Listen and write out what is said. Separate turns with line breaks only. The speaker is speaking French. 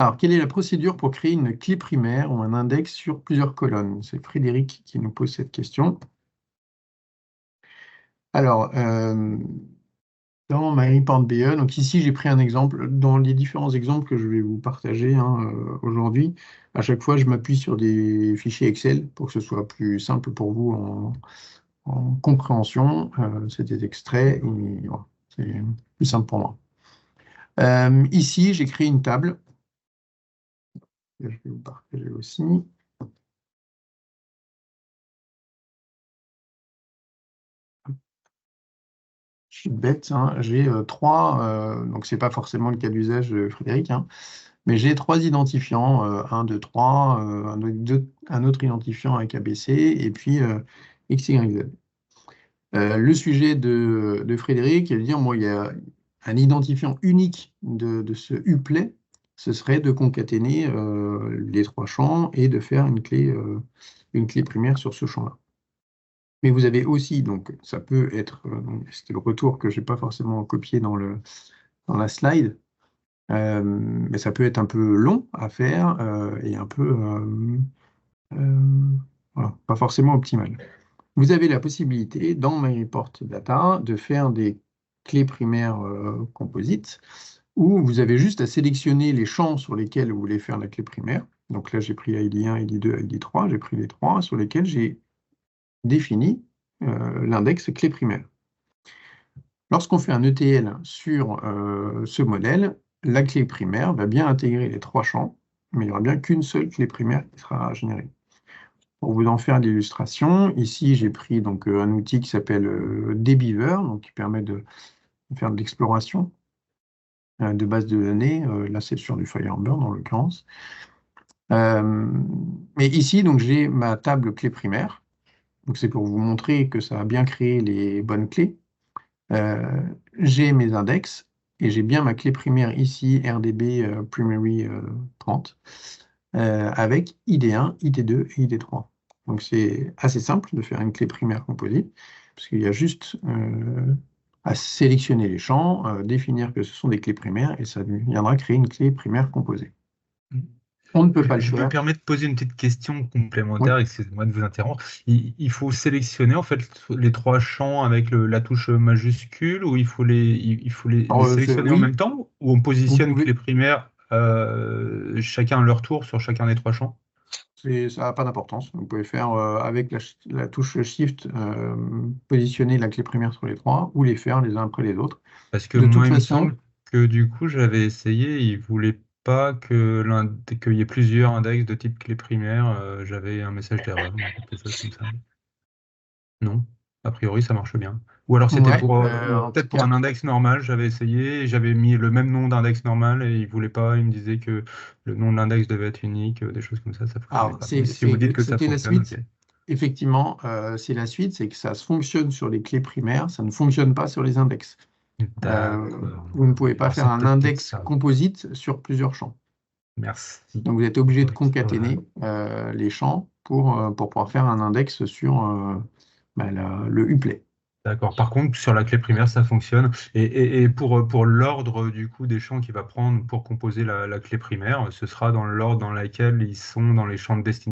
Alors, quelle est la procédure pour créer une clé primaire ou un index sur plusieurs colonnes? C'est Frédéric qui nous pose cette question. Alors, dans MyReport.be, donc ici j'ai pris un exemple. Dans les différents exemples que je vais vous partager aujourd'hui, à chaque fois je m'appuie sur des fichiers Excel pour que ce soit plus simple pour vous en compréhension. C'est des extraits et voilà, c'est plus simple pour moi. Ici, j'ai créé une table. Je vais vous partager aussi. Je suis bête, hein. J'ai trois, donc c'est pas forcément le cas d'usage de Frédéric, hein, mais j'ai trois identifiants, 1, 2, 3, un autre identifiant avec ABC et puis X, Y, Z. Le sujet de Frédéric est de dire, moi, il y a un identifiant unique de ce uplay, ce serait de concaténer les trois champs et de faire une clé primaire sur ce champ-là. Mais vous avez aussi, donc ça peut être, c'était le retour que je n'ai pas forcément copié dans la slide, mais ça peut être un peu long à faire et un peu, voilà, pas forcément optimal. Vous avez la possibilité, dans MyReport Data, de faire des clés primaires composites, où vous avez juste à sélectionner les champs sur lesquels vous voulez faire la clé primaire. Donc là, j'ai pris ID1, ID2, ID3, j'ai pris les trois sur lesquels j'ai défini l'index clé primaire. Lorsqu'on fait un ETL sur ce modèle, la clé primaire va bien intégrer les trois champs, mais il n'y aura bien qu'une seule clé primaire qui sera générée. Pour vous en faire l'illustration, ici j'ai pris donc, un outil qui s'appelle dbeaver, donc qui permet de faire de l'exploration de bases de données. Là, c'est sur du Firebird en l'occurrence. Mais ici, donc j'ai ma table clé primaire. Donc c'est pour vous montrer que ça a bien créé les bonnes clés. J'ai mes index et j'ai bien ma clé primaire ici, RDB primary 30, avec ID1, ID2 et ID3. Donc c'est assez simple de faire une clé primaire composite, parce qu'il y a juste à sélectionner les champs, définir que ce sont des clés primaires, et ça viendra créer une clé primaire composée. On ne peut pas le
Je me
faire.
permets de poser une petite question
Oui.
complémentaire, excusez-moi de vous interrompre. Il faut sélectionner en fait les trois champs avec la touche majuscule ou il faut les
Alors,
sélectionner en
oui,
même temps ou on
vous
positionne
pouvez.
clés primaires chacun à leur tour sur chacun des trois champs?
Ça n'a pas d'importance. Vous pouvez faire avec la touche Shift, positionner la clé primaire sur les trois ou les faire les uns après les autres.
Parce que
De toute
moi, il me
façon,
semble que du coup, j'avais essayé, il voulait pas qu'il y ait plusieurs index de type clé primaire. J'avais un message d'erreur, quelque chose comme ça. Non, a priori, ça marche bien. Ou alors c'était
ouais,
pour
en tout
peut-être pour
cas,
un index normal, j'avais essayé, et j'avais mis le même nom d'index normal et il voulait pas, il me disait que le nom de l'index devait être unique, des choses comme ça fonctionnait
alors
pas. Mais si vous dites que ça
c'était la
fonctionne,
suite.
ok.
Effectivement, c'est la suite, c'est que ça fonctionne sur les clés primaires, ça ne fonctionne pas sur les index.
D'accord.
Vous ne pouvez pas
Alors
faire
c'est
un
peut-être pour
index
ça.
composite sur plusieurs champs.
Merci.
Donc vous êtes obligé de
Ouais,
concaténer les champs pour pouvoir faire un index sur le uplay.
D'accord. Par contre, sur la clé primaire, ça fonctionne. Et pour l'ordre du coup des champs qu'il va prendre pour composer la clé primaire, ce sera dans l'ordre dans lequel ils sont dans les champs de destination.